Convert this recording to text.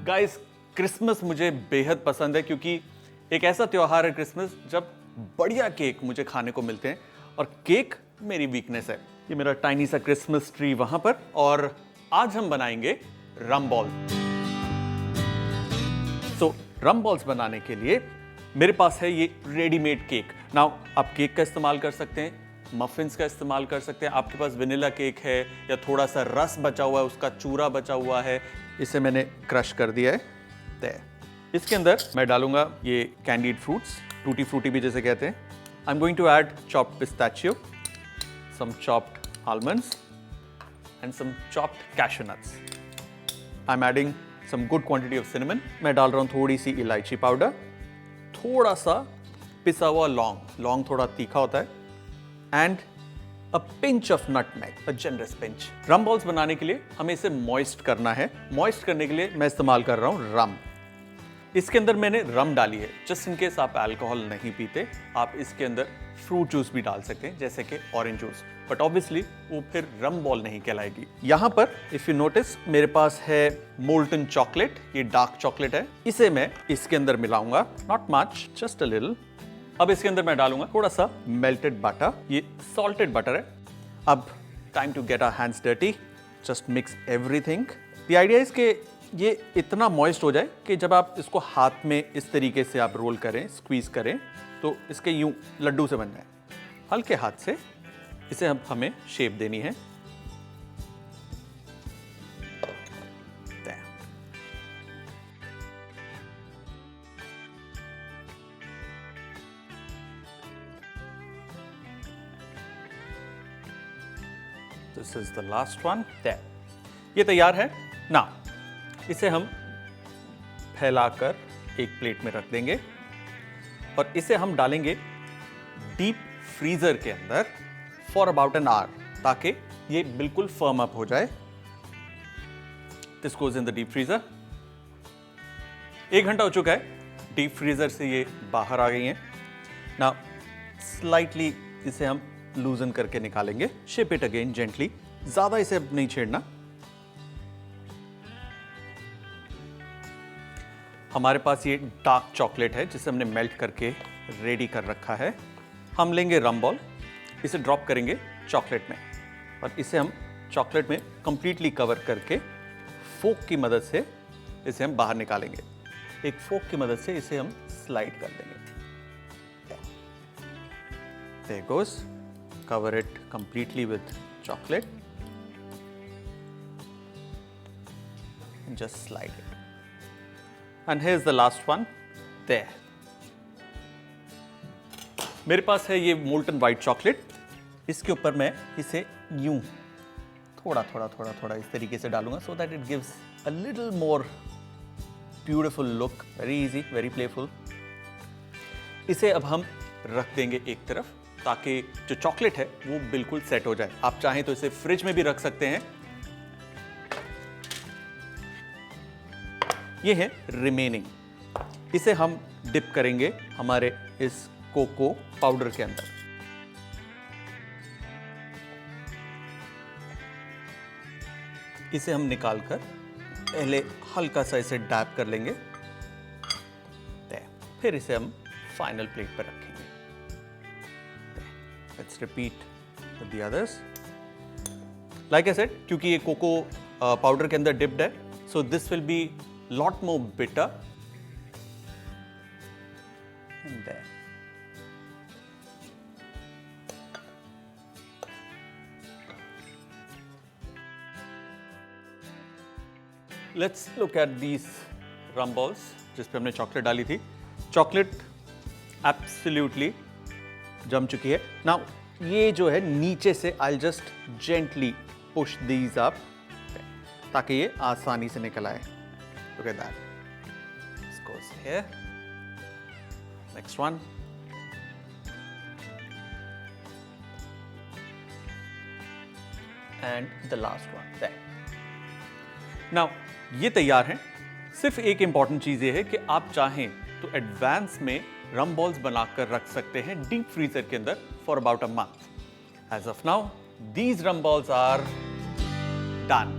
Guys, Christmas मुझे बेहद पसंद है क्योंकि एक ऐसा त्योहार है क्रिसमस जब बढ़िया केक मुझे खाने को मिलते हैं और केक मेरी वीकनेस है। ये मेरा टाइनी सा क्रिसमस ट्री वहां पर, और आज हम बनाएंगे रम बॉल। सो रम बॉल्स बनाने के लिए मेरे पास है ये रेडीमेड केक। नाउ आप केक का इस्तेमाल कर सकते हैं, मफिन्स का इस्तेमाल कर सकते हैं, आपके पास वेनिला केक है या थोड़ा सा रस बचा हुआ है, उसका चूरा बचा हुआ है, इसे मैंने क्रश कर दिया है। तय इसके अंदर मैं डालूंगा ये कैंडीड फ्रूट्स, टूटी फ्रूटी भी जैसे कहते हैं। I am going to add chopped pistachio, some chopped almonds and some chopped cashew nuts. I am adding some good quantity of cinnamon. मैं डाल रहा हूँ थोड़ी सी इलायची पाउडर, थोड़ा सा पिसा हुआ लौंग थोड़ा तीखा होता है, and a pinch of nutmeg, a generous pinch. Rum balls बनाने के लिए हमें इसे मॉइस्ट करना है। मॉइस्ट करने के लिए मैं इस्तेमाल कर रहा हूं रम। इसके अंदर मैंने रम डाली है। जस्ट इन केस आप अल्कोहल नहीं पीते, आप इसके अंदर फ्रूट जूस भी डाल सकते हैं, जैसे कि ऑरेंज जूस, बट ऑब्वियसली वो फिर रम बॉल नहीं कहलाएगी। यहां पर इफ यू नोटिस मेरे पास है मोल्टन चॉकलेट, ये डार्क चॉकलेट है। इसे मैं इसके अंदर मिलाऊंगा, not much, just a little. अब इसके अंदर मैं डालूंगा थोड़ा सा मेल्टेड बटर, ये सॉल्टेड बटर है। अब time to get our hands dirty, just mix everything. The idea is कि ये इतना मॉइस्ट हो जाए कि जब आप इसको हाथ में इस तरीके से आप रोल करें, स्क्वीज करें, तो इसके यूं लड्डू से बन जाए। हल्के हाथ से इसे हमें शेप देनी है। This is the last one. There. ये तैयार है ना। इसे हम फैलाकर एक प्लेट में रख देंगे और इसे हम डालेंगे डीप फ्रीजर के अंदर फॉर अबाउट एन आवर, ताकि ये बिल्कुल फर्म अप हो जाए। This goes in the deep freezer. 1 घंटा हो चुका है, डीप फ्रीजर से ये बाहर आ गई हैं। नाउ स्लाइटली इसे हम लूजन करके निकालेंगे। शेप इट अगेन जेंटली, ज्यादा इसे अब नहीं छेड़ना। हमारे पास ये डार्क चॉकलेट है जिसे हमने मेल्ट करके रेडी कर रखा है। हम लेंगे रम बॉल, इसे ड्रॉप करेंगे चॉकलेट में और इसे हम चॉकलेट में कंप्लीटली कवर करके फोक की मदद से इसे हम बाहर निकालेंगे। एक फोक की मदद से इसे हम स्लाइड कर देंगे। There goes. Cover it completely with chocolate and just slide it. And here's the last one. There. मेरे पास है ये मोल्टन वाइट चॉकलेट। इसके ऊपर मैं इसे यूं थोड़ा इस तरीके से डालूंगा, so that it gives a little more beautiful look. Very easy, very playful. इसे अब हम रख देंगे एक तरफ, ताकि जो चॉकलेट है वो बिल्कुल सेट हो जाए। आप चाहें तो इसे फ्रिज में भी रख सकते हैं। ये है रिमेनिंग। इसे हम डिप करेंगे हमारे इस कोको पाउडर के अंदर। इसे हम निकालकर पहले हल्का सा इसे डैप कर लेंगे, फिर इसे हम फाइनल प्लेट पर रखेंगे। Let's repeat with the others. Like I said, क्योंकि ये कोको पाउडर के अंदर डिप्ड है, so this will be lot more bitter. And there. Let's look at these rum balls जिस पे हमने चॉकलेट डाली थी। चॉकलेट एब्सोल्युटली जम चुकी है। नाउ ये जो है नीचे से I just gently push these up, ताकि ये आसानी से निकल आए। Look at that. This goes here. Next one. And the last one. That. Now ये तैयार है। सिर्फ एक इंपॉर्टेंट चीज ये है कि आप चाहें तो एडवांस में रम बॉल्स बनाकर रख सकते हैं डीप फ्रीजर के अंदर for about a month. As of now these rum balls are done.